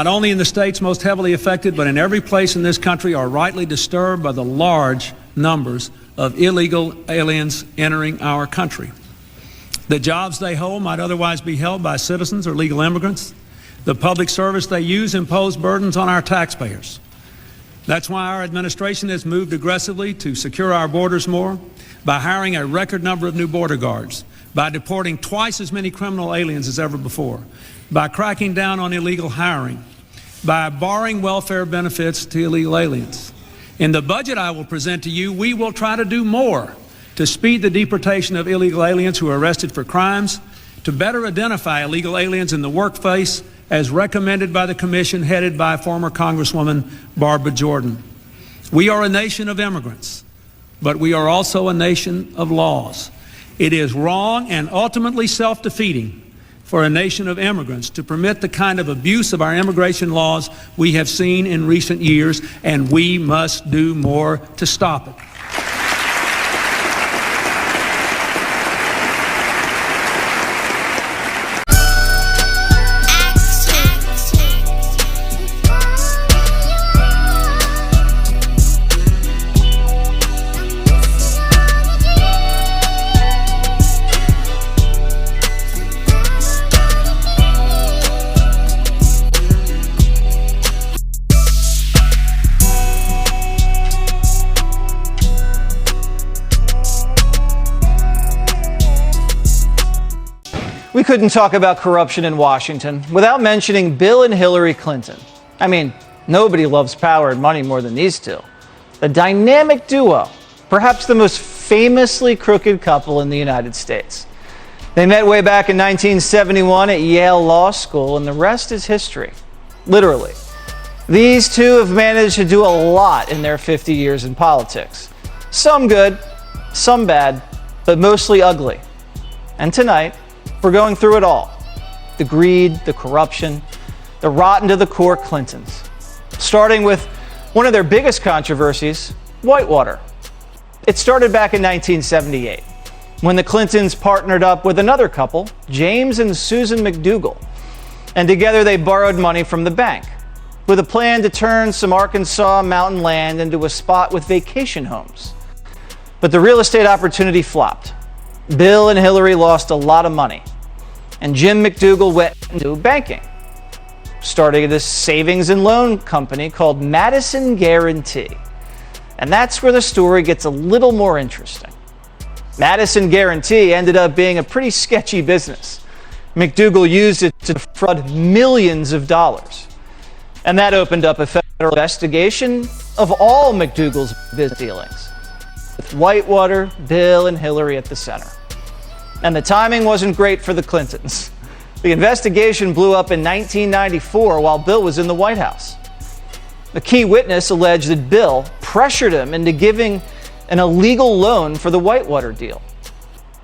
not only in the states most heavily affected, but in every place in this country, are rightly disturbed by the large numbers of illegal aliens entering our country. The jobs they hold might otherwise be held by citizens or legal immigrants. The public service they use impose burdens on our taxpayers. That's why our administration has moved aggressively to secure our borders more, by hiring a record number of new border guards, by deporting twice as many criminal aliens as ever before, by cracking down on illegal hiring, by barring welfare benefits to illegal aliens. In the budget I will present to you, we will try to do more to speed the deportation of illegal aliens who are arrested for crimes, to better identify illegal aliens in the workplace, as recommended by the commission headed by former Congresswoman Barbara Jordan. We are a nation of immigrants, but we are also a nation of laws. It is wrong and ultimately self-defeating for a nation of immigrants to permit the kind of abuse of our immigration laws we have seen in recent years, and we must do more to stop it. We couldn't talk about corruption in Washington without mentioning Bill and Hillary Clinton. I mean, nobody loves power and money more than these two. The dynamic duo, perhaps the most famously crooked couple in the United States. They met way back in 1971 at Yale Law School, and the rest is history. Literally. These two have managed to do a lot in their 50 years in politics. Some good, some bad, but mostly ugly. And tonight, we're going through it all. The greed, the corruption, the rotten to the core Clintons. Starting with one of their biggest controversies, Whitewater. It started back in 1978, when the Clintons partnered up with another couple, James and Susan McDougal. And together they borrowed money from the bank, with a plan to turn some Arkansas mountain land into a spot with vacation homes. But the real estate opportunity flopped. Bill and Hillary lost a lot of money, and Jim McDougal went into banking, starting this savings and loan company called Madison Guarantee. And that's where the story gets a little more interesting. Madison Guarantee ended up being a pretty sketchy business. McDougal used it to defraud millions of dollars. And that opened up a federal investigation of all McDougal's business dealings, with Whitewater, Bill, and Hillary at the center. And the timing wasn't great for the Clintons. The investigation blew up in 1994 while Bill was in the White House. A key witness alleged that Bill pressured him into giving an illegal loan for the Whitewater deal.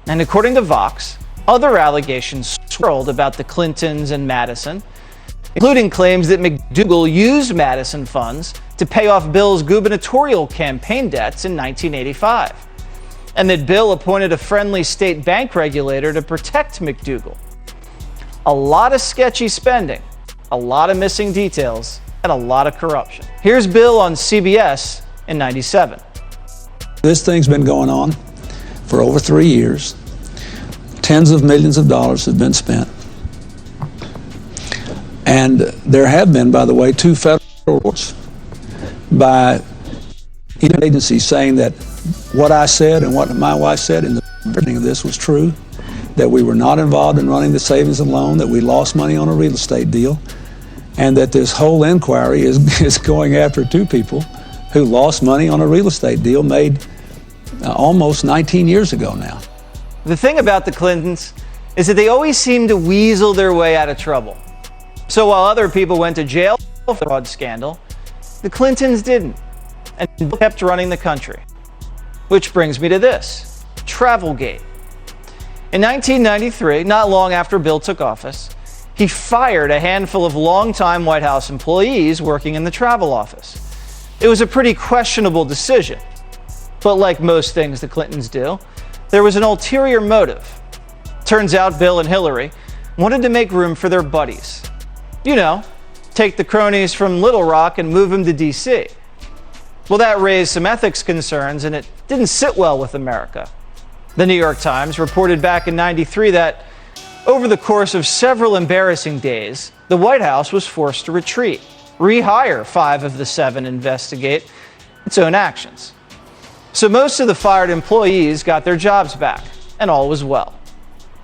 And according to Vox, other allegations swirled about the Clintons and Madison, including claims that McDougal used Madison funds to pay off Bill's gubernatorial campaign debts in 1985. And that Bill appointed a friendly state bank regulator to protect McDougal. A lot of sketchy spending, a lot of missing details, and a lot of corruption. Here's Bill on CBS in '97. This thing's been going on for over 3 years. Tens of millions of dollars have been spent. And there have been, by the way, 2 federal reports by agencies saying that what I said and what my wife said in the beginning of this was true, that we were not involved in running the savings and loan, that we lost money on a real estate deal, and that this whole inquiry is going after 2 people who lost money on a real estate deal made almost 19 years ago now. The thing about the Clintons is that they always seem to weasel their way out of trouble. So while other people went to jail for the fraud scandal, the Clintons didn't, and kept running the country. Which brings me to this, Travelgate. In 1993, not long after Bill took office, he fired a handful of longtime White House employees working in the travel office. It was a pretty questionable decision, but like most things the Clintons do, there was an ulterior motive. Turns out Bill and Hillary wanted to make room for their buddies. You know, take the cronies from Little Rock and move them to D.C. Well, that raised some ethics concerns, and it didn't sit well with America. The New York Times reported back in '93 that over the course of several embarrassing days, the White House was forced to retreat, rehire 5 of the 7, investigate its own actions. So most of the fired employees got their jobs back, and all was well.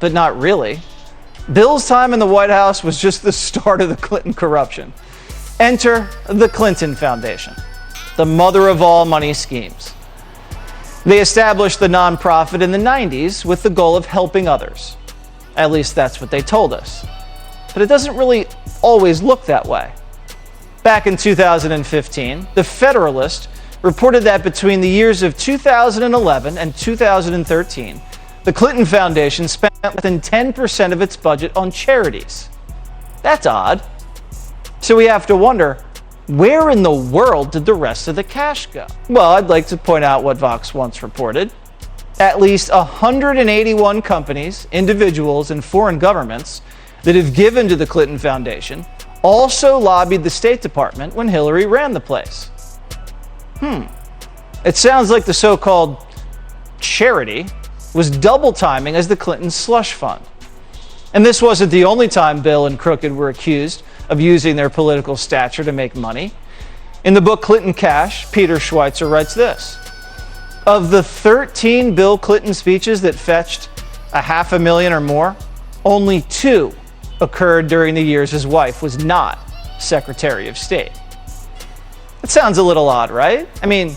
But not really. Bill's time in the White House was just the start of the Clinton corruption. Enter the Clinton Foundation, the mother of all money schemes. They established the nonprofit in the 90s with the goal of helping others. At least that's what they told us. But it doesn't really always look that way. Back in 2015, The Federalist reported that between the years of 2011 and 2013, the Clinton Foundation spent less than 10% of its budget on charities. That's odd. So we have to wonder, where in the world did the rest of the cash go? Well, I'd like to point out what Vox once reported. At least 181 companies, individuals, and foreign governments that have given to the Clinton Foundation also lobbied the State Department when Hillary ran the place. It sounds like the so-called charity was double timing as the Clinton slush fund. And this wasn't the only time Bill and Crooked were accused of using their political stature to make money. In the book Clinton Cash, Peter Schweitzer writes this: of the 13 Bill Clinton speeches that fetched $500,000 or more, only 2 occurred during the years his wife was not Secretary of State. It sounds a little odd, right? I mean,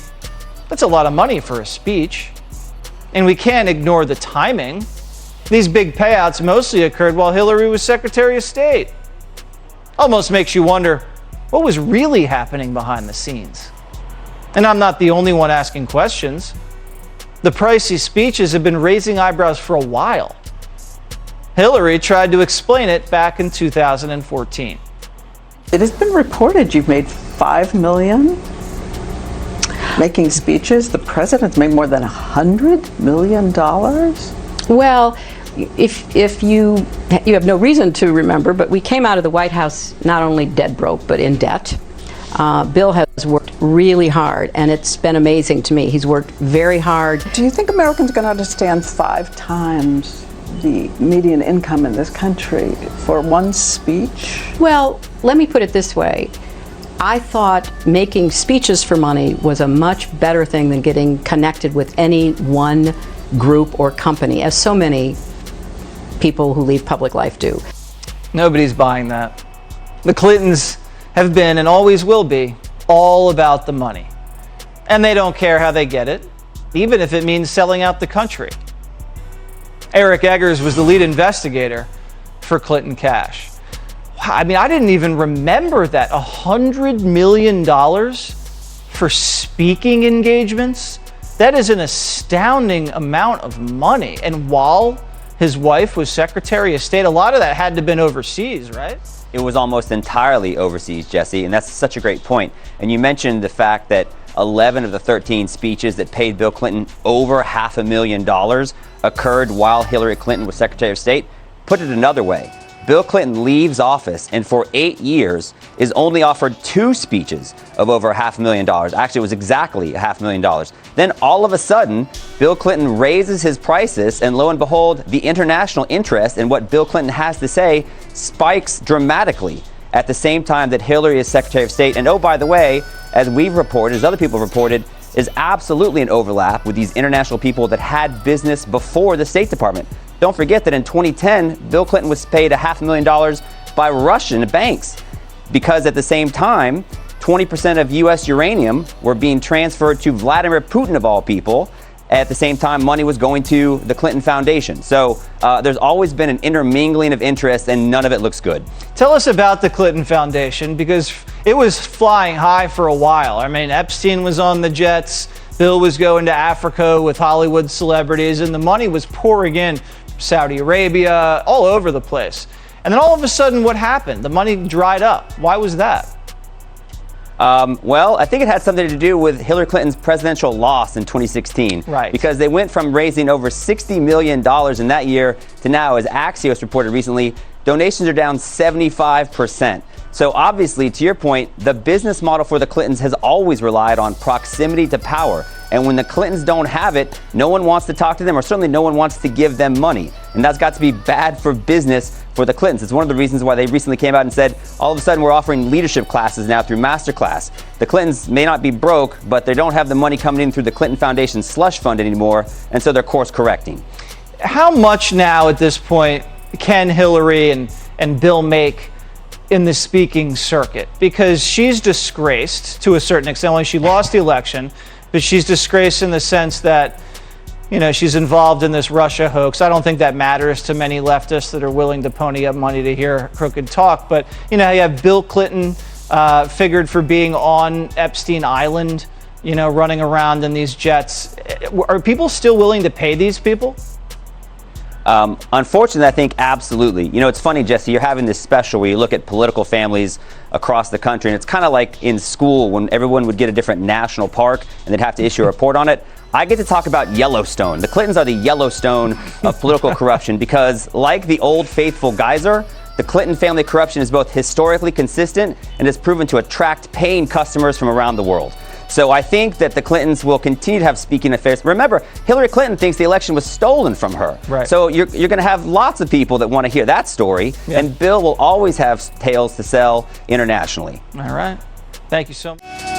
that's a lot of money for a speech. And we can't ignore the timing. These big payouts mostly occurred while Hillary was Secretary of State. Almost makes you wonder, what was really happening behind the scenes? And I'm not the only one asking questions. The pricey speeches have been raising eyebrows for a while. Hillary tried to explain it back in 2014. It has been reported you've made $5 million making speeches. The president's made more than $100 million. Well, if you have no reason to remember, but we came out of the White House not only dead broke, but in debt. Bill has worked really hard, and it's been amazing to me. He's worked very hard. Do you think Americans are going to understand 5 times the median income in this country for one speech? Well, let me put it this way. I thought making speeches for money was a much better thing than getting connected with any one group or company, as so many people who leave public life do. Nobody's buying that. The Clintons have been and always will be all about the money. And they don't care how they get it, even if it means selling out the country. Eric Eggers was the lead investigator for Clinton Cash. I mean, I didn't even remember that. $100 million for speaking engagements? That is an astounding amount of money. And while his wife was Secretary of State, a lot of that had to have been overseas, right? It was almost entirely overseas, Jesse, and that's such a great point. And you mentioned the fact that 11 of the 13 speeches that paid Bill Clinton over $500,000 occurred while Hillary Clinton was Secretary of State. Put it another way, Bill Clinton leaves office and for 8 years is only offered 2 speeches of over $500,000. Actually, it was exactly $500,000. Then all of a sudden, Bill Clinton raises his prices, and lo and behold, the international interest in what Bill Clinton has to say spikes dramatically at the same time that Hillary is Secretary of State. And oh, by the way, as we've reported, as other people have reported, is absolutely an overlap with these international people that had business before the State Department. Don't forget that in 2010, Bill Clinton was paid $500,000 by Russian banks because at the same time, 20% of U.S. uranium were being transferred to Vladimir Putin, of all people. At the same time, money was going to the Clinton Foundation. So there's always been an intermingling of interest, and none of it looks good. Tell us about the Clinton Foundation, because it was flying high for a while. I mean, Epstein was on the jets, Bill was going to Africa with Hollywood celebrities, and the money was pouring in from Saudi Arabia, all over the place. And then all of a sudden, what happened? The money dried up. Why was that? Well, I think it had something to do with Hillary Clinton's presidential loss in 2016. Right. Because they went from raising over $60 million in that year to now, as Axios reported recently, donations are down 75%. So obviously, to your point, the business model for the Clintons has always relied on proximity to power. And when the Clintons don't have it, no one wants to talk to them, or certainly no one wants to give them money. And that's got to be bad for business for the Clintons. It's one of the reasons why they recently came out and said, all of a sudden we're offering leadership classes now through Masterclass. The Clintons may not be broke, but they don't have the money coming in through the Clinton Foundation slush fund anymore, and so they're course correcting. How much now at this point can Hillary and Bill make in the speaking circuit? Because she's disgraced to a certain extent. Only she lost the election, but she's disgraced in the sense that, you know, she's involved in this Russia hoax. I don't think that matters to many leftists that are willing to pony up money to hear crooked talk. But, you know, you have Bill Clinton figured for being on Epstein Island, you know, running around in these jets. Are people still willing to pay these people? Unfortunately, I think absolutely. You know, it's funny, Jesse, you're having this special where you look at political families across the country, and it's kind of like in school when everyone would get a different national park and they'd have to issue a report on it. I get to talk about Yellowstone. The Clintons are the Yellowstone of political corruption because, like the old faithful geyser, the Clinton family corruption is both historically consistent and has proven to attract paying customers from around the world. So I think that the Clintons will continue to have speaking affairs. Remember, Hillary Clinton thinks the election was stolen from her. Right. So you're going to have lots of people that want to hear that story, and Bill will always have tales to sell internationally. All right. Thank you so much.